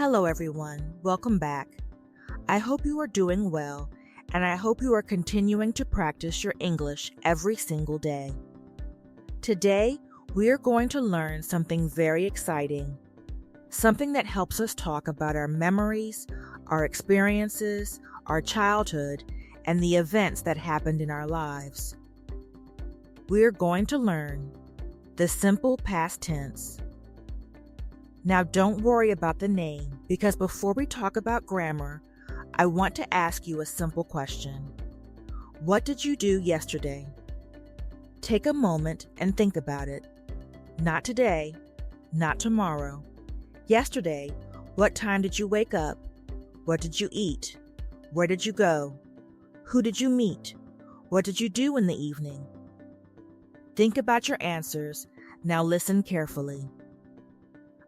Hello, everyone. Welcome back. I hope you are doing well, and I hope you are continuing to practice your English every single day. Today, we are going to learn something very exciting, something that helps us talk about our memories, our experiences, our childhood, and the events that happened in our lives. We are going to learn the simple past tense. Now, don't worry about the name, because before we talk about grammar, I want to ask you a simple question. What did you do yesterday? Take a moment and think about it. Not today, not tomorrow. Yesterday, what time did you wake up? What did you eat? Where did you go? Who did you meet? What did you do in the evening? Think about your answers. Now listen carefully.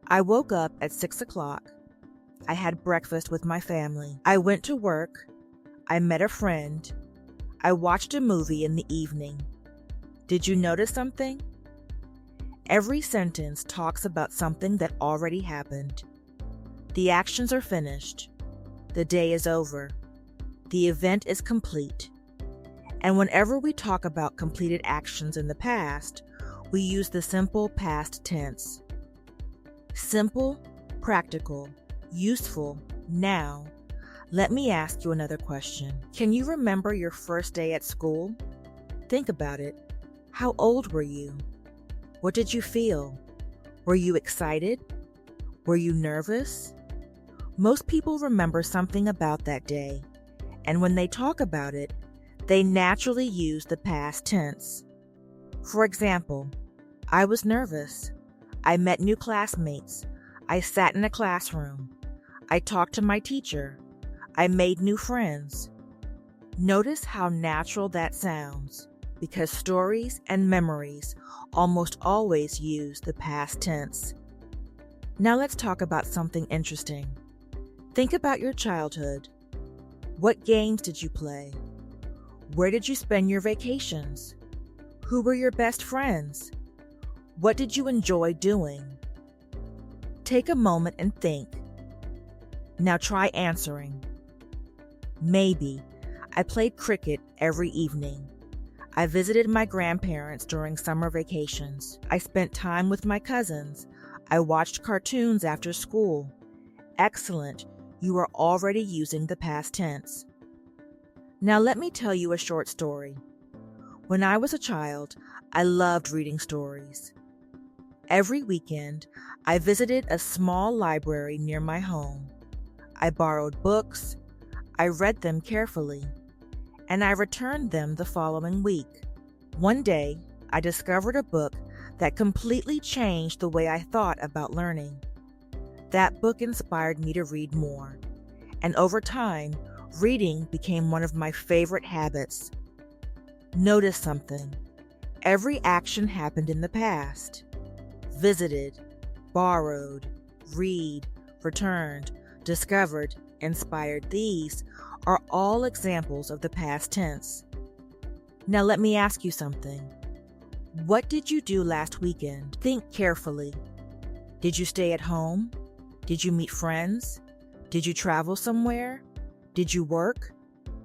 I woke up at 6 o'clock. I had breakfast with my family. I went to work. I met a friend. I watched a movie in the evening. Did you notice something? Every sentence talks about something that already happened. The actions are finished. The day is over. The event is complete. And whenever we talk about completed actions in the past, we use the simple past tense. Simple, practical, useful, now. Let me ask you another question. Can you remember your first day at school? Think about it. How old were you? What did you feel? Were you excited? Were you nervous? Most people remember something about that day, and when they talk about it, they naturally use the past tense. For example, I was nervous. I met new classmates. I sat in a classroom. I talked to my teacher. I made new friends. Notice how natural that sounds, because stories and memories almost always use the past tense. Now let's talk about something interesting. Think about your childhood. What games did you play? Where did you spend your vacations? Who were your best friends? What did you enjoy doing? Take a moment and think. Now try answering. Maybe. I played cricket every evening. I visited my grandparents during summer vacations. I spent time with my cousins. I watched cartoons after school. Excellent. You are already using the past tense. Now let me tell you a short story. When I was a child, I loved reading stories. Every weekend, I visited a small library near my home. I borrowed books, I read them carefully, and I returned them the following week. One day, I discovered a book that completely changed the way I thought about learning. That book inspired me to read more, and over time, reading became one of my favorite habits. Notice something. Every action happened in the past. Visited, borrowed, read, returned, discovered, inspired. These are all examples of the past tense. Now let me ask you something. What did you do last weekend? Think carefully. Did you stay at home? Did you meet friends? Did you travel somewhere? Did you work?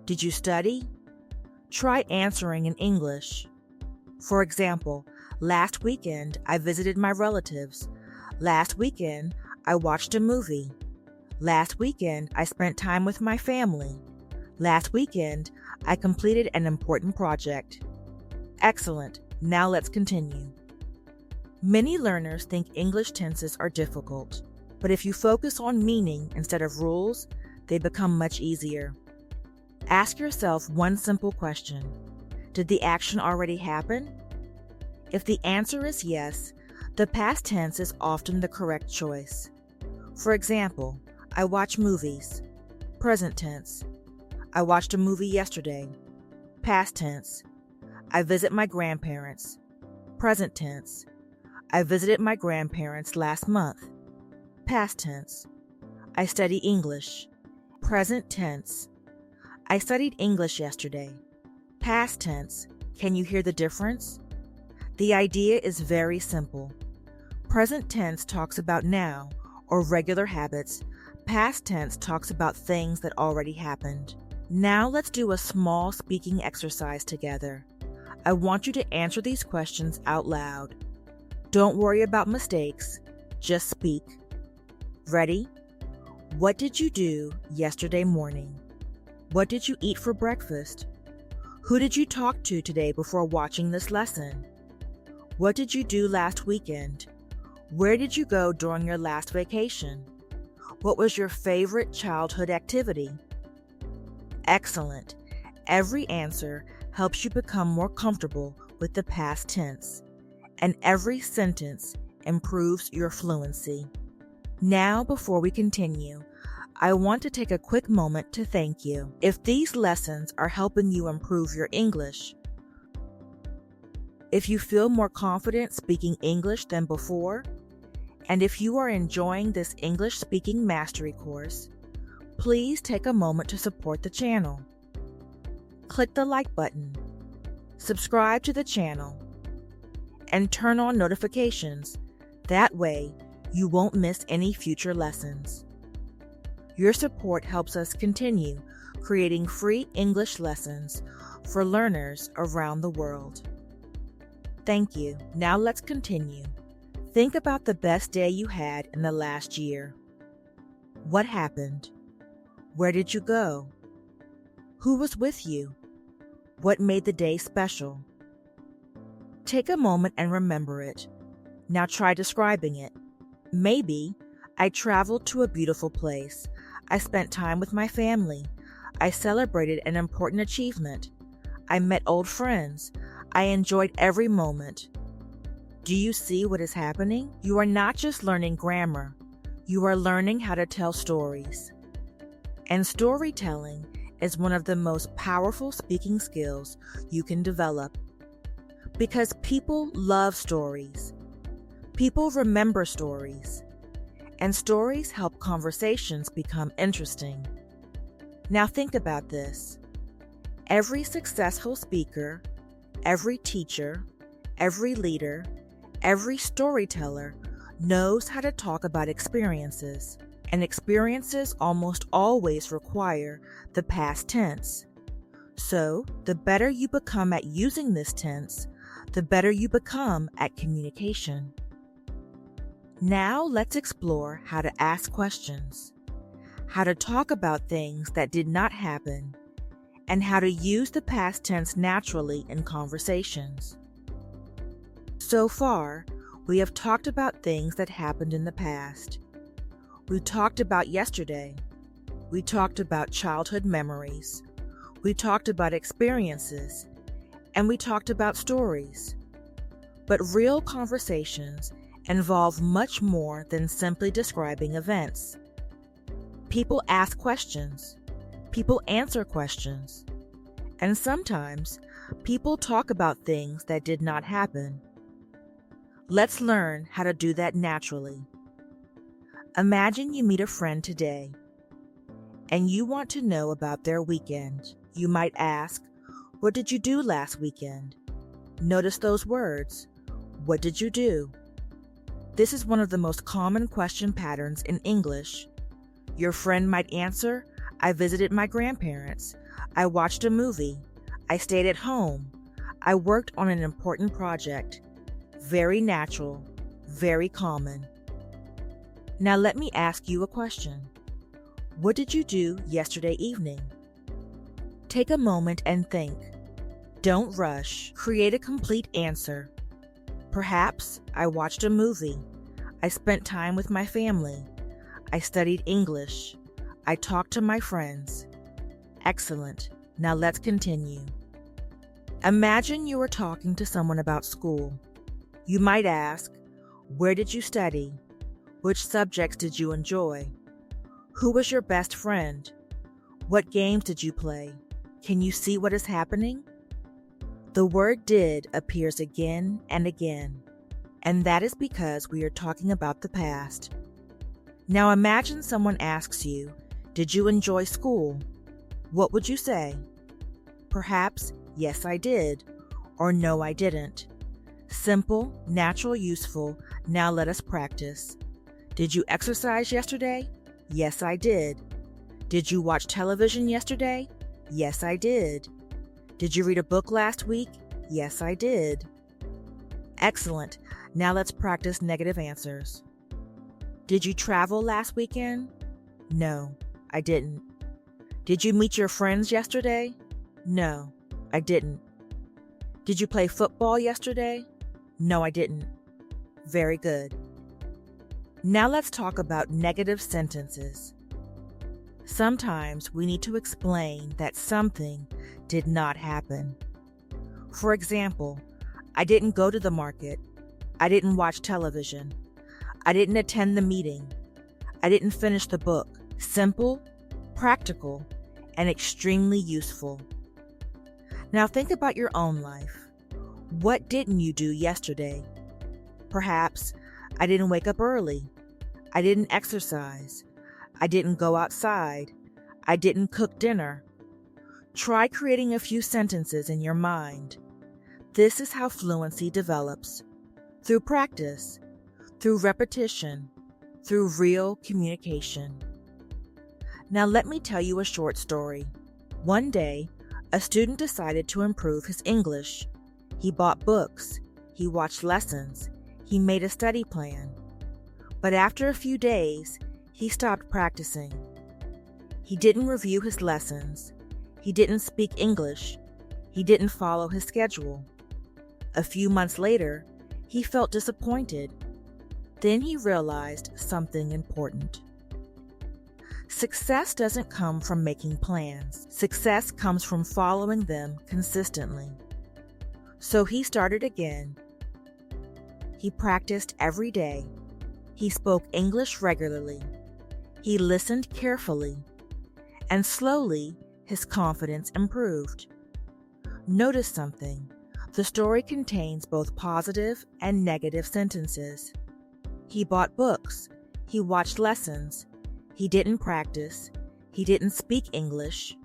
Did you study? Try answering in English. For example, last weekend, I visited my relatives. Last weekend, I watched a movie. Last weekend, I spent time with my family. Last weekend, I completed an important project. Excellent. Now let's continue. Many learners think English tenses are difficult, but if you focus on meaning instead of rules, they become much easier. Ask yourself one simple question. Did the action already happen? If the answer is yes, the past tense is often the correct choice. For example, I watch movies. Present tense. I watched a movie yesterday. Past tense. I visit my grandparents. Present tense. I visited my grandparents last month. Past tense. I study English. Present tense. I studied English yesterday. Past tense. Can you hear the difference? The idea is very simple. Present tense talks about now, or regular habits. past tense talks about things that already happened. Now let's do a small speaking exercise together. I want you to answer these questions out loud. Don't worry about mistakes, just speak. Ready? What did you do yesterday morning? What did you eat for breakfast? Who did you talk to today before watching this lesson? What did you do last weekend? Where did you go during your last vacation? What was your favorite childhood activity? Excellent. Every answer helps you become more comfortable with the past tense, and every sentence improves your fluency. Now, before we continue, I want to take a quick moment to thank you. If these lessons are helping you improve your English, if you feel more confident speaking English than before, and if you are enjoying this English speaking mastery course, please take a moment to support the channel. Click the like button, subscribe to the channel, and turn on notifications. That way, you won't miss any future lessons. Your support helps us continue creating free English lessons for learners around the world. Thank you. Now let's continue. Think about the best day you had in the last year. What happened? Where did you go? Who was with you? What made the day special? Take a moment and remember it. Now try describing it. Maybe, I traveled to a beautiful place. I spent time with my family. I celebrated an important achievement. I met old friends. I enjoyed every moment. Do you see what is happening? You are not just learning grammar. You are learning how to tell stories. And storytelling is one of the most powerful speaking skills you can develop. Because people love stories. People remember stories. And stories help conversations become interesting. Now think about this. Every successful speaker, every teacher, every leader, every storyteller knows how to talk about experiences. And experiences almost always require the past tense. So, the better you become at using this tense, the better you become at communication. Now let's explore how to ask questions, how to talk about things that did not happen, and how to use the past tense naturally in conversations. So far, we have talked about things that happened in the past. We talked about yesterday. We talked about childhood memories. We talked about experiences. And we talked about stories. But real conversations involve much more than simply describing events. People ask questions. People answer questions. And sometimes, people talk about things that did not happen. Let's learn how to do that naturally. Imagine you meet a friend today, and you want to know about their weekend. You might ask, "What did you do last weekend?" Notice those words. What did you do? This is one of the most common question patterns in English. Your friend might answer, "I visited my grandparents. I watched a movie. I stayed at home. I worked on an important project." Very natural, very common. Now let me ask you a question. What did you do yesterday evening? Take a moment and think. Don't rush. Create a complete answer. Perhaps I watched a movie. I spent time with my family. I studied English. I talked to my friends. Excellent. Now let's continue. Imagine you were talking to someone about school. You might ask, "Where did you study? Which subjects did you enjoy? Who was your best friend? What games did you play?" Can you see what is happening? The word "did" appears again and again, and that is because we are talking about the past. Now imagine someone asks you, "Did you enjoy school?" What would you say? Perhaps, "Yes, I did," or "No, I didn't." Simple, natural, useful. Now let us practice. Did you exercise yesterday? Yes, I did. Did you watch television yesterday? Yes, I did. Did you read a book last week? Yes, I did. Excellent. Now let's practice negative answers. Did you travel last weekend? No, I didn't. Did you meet your friends yesterday? No, I didn't. Did you play football yesterday? No, I didn't. Very good. Now let's talk about negative sentences. Sometimes we need to explain that something did not happen. For example, I didn't go to the market. I didn't watch television. I didn't attend the meeting. I didn't finish the book. Simple, practical, and extremely useful. Now think about your own life. What didn't you do yesterday? Perhaps I didn't wake up early. I didn't exercise. I didn't go outside. I didn't cook dinner. Try creating a few sentences in your mind. This is how fluency develops. Through practice, through repetition, through real communication. Now let me tell you a short story. One day, a student decided to improve his English. He bought books. He watched lessons. He made a study plan. But after a few days, he stopped practicing. He didn't review his lessons. He didn't speak English. He didn't follow his schedule. A few months later, he felt disappointed. Then he realized something important. Success doesn't come from making plans. Success comes from following them consistently. So he started again. He practiced every day. He spoke English regularly. He listened carefully. And slowly, his confidence improved. Notice something. The story contains both positive and negative sentences. He bought books. He watched lessons. He didn't practice. He didn't speak English.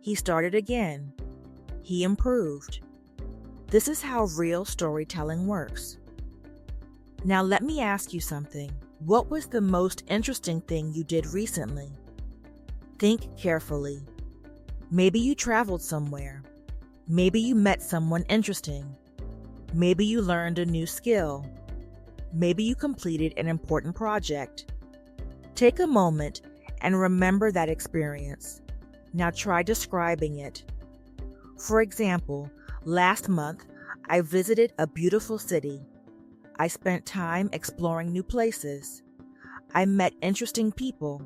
He started again. He improved. This is how real storytelling works. Now let me ask you something. What was the most interesting thing you did recently? Think carefully. Maybe you traveled somewhere. Maybe you met someone interesting. Maybe you learned a new skill. Maybe you completed an important project. Take a moment and remember that experience. Now try describing it. For example, last month, I visited a beautiful city. I spent time exploring new places. I met interesting people.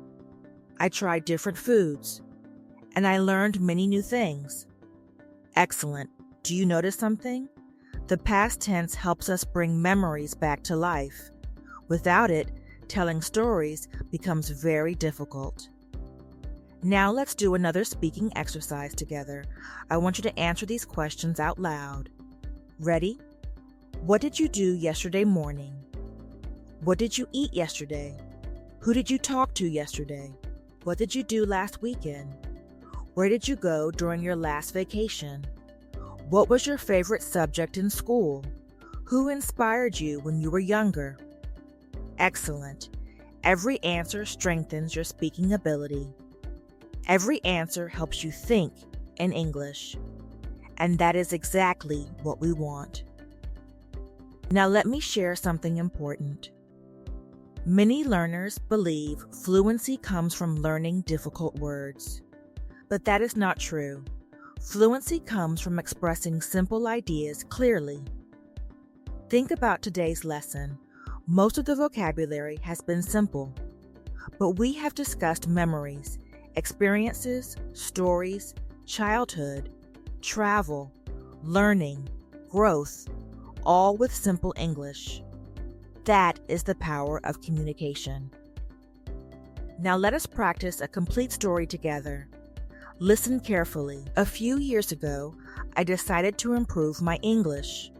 I tried different foods. And I learned many new things. Excellent. Do you notice something? The past tense helps us bring memories back to life. Without it, telling stories becomes very difficult. Now let's do another speaking exercise together. I want you to answer these questions out loud. Ready? What did you do yesterday morning? What did you eat yesterday? Who did you talk to yesterday? What did you do last weekend? Where did you go during your last vacation? What was your favorite subject in school? Who inspired you when you were younger? Excellent. Every answer strengthens your speaking ability. Every answer helps you think in English. And that is exactly what we want. Now let me share something important. Many learners believe fluency comes from learning difficult words. But that is not true. Fluency comes from expressing simple ideas clearly. Think about today's lesson. Most of the vocabulary has been simple, but we have discussed memories, experiences, stories, childhood, travel, learning, growth, all with simple English. That is the power of communication. Now let us practice a complete story together. Listen carefully. A few years ago, I decided to improve my English.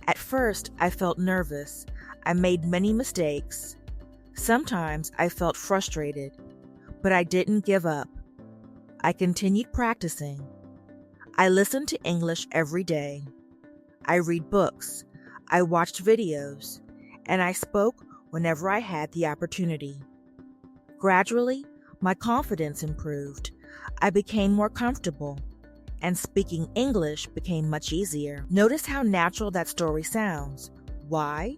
At first, I felt nervous. I made many mistakes. Sometimes I felt frustrated, but I didn't give up. I continued practicing. I listened to English every day. I read books. I watched videos. And I spoke whenever I had the opportunity. Gradually, my confidence improved. I became more comfortable, and speaking English became much easier. Notice how natural that story sounds. Why?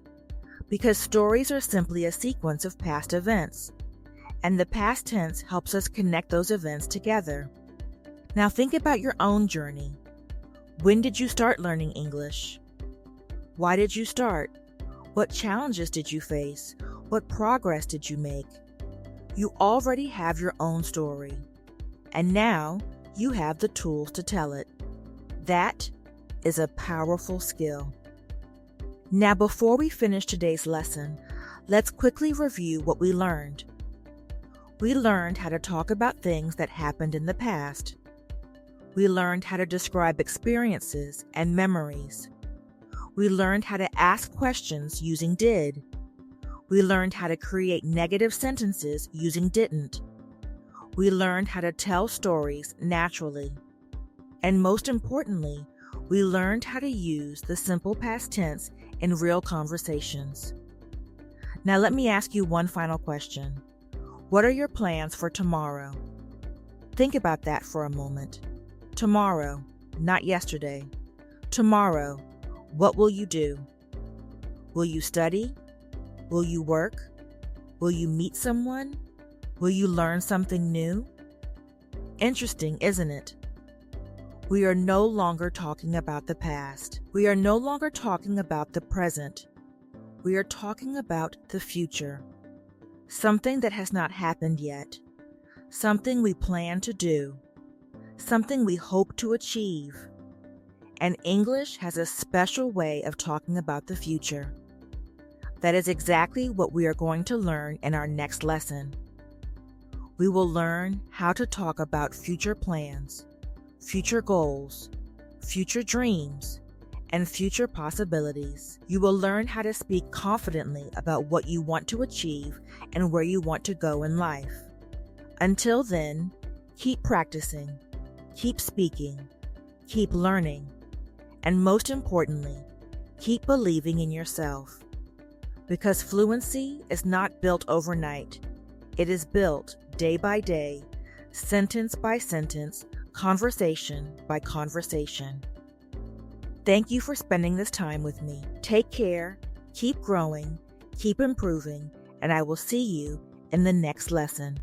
Because stories are simply a sequence of past events, and the past tense helps us connect those events together. Now think about your own journey. When did you start learning English? Why did you start? What challenges did you face? What progress did you make? You already have your own story, and now you have the tools to tell it. That is a powerful skill. Now, before we finish today's lesson, let's quickly review what we learned. We learned how to talk about things that happened in the past. We learned how to describe experiences and memories. We learned how to ask questions using did. We learned how to create negative sentences using didn't. We learned how to tell stories naturally. And most importantly, we learned how to use the simple past tense in real conversations. Now let me ask you one final question. What are your plans for tomorrow? Think about that for a moment. Tomorrow, not yesterday. Tomorrow, what will you do? Will you study? Will you work? Will you meet someone? Will you learn something new? Interesting, isn't it? We are no longer talking about the past. We are no longer talking about the present. We are talking about the future. Something that has not happened yet. Something we plan to do. Something we hope to achieve. And English has a special way of talking about the future. That is exactly what we are going to learn in our next lesson. We will learn how to talk about future plans, future goals, future dreams, and future possibilities. You will learn how to speak confidently about what you want to achieve and where you want to go in life. Until then, keep practicing, keep speaking, keep learning, and most importantly, keep believing in yourself. Because fluency is not built overnight. It is built day by day, sentence by sentence, conversation by conversation. Thank you for spending this time with me. Take care, keep growing, keep improving, and I will see you in the next lesson.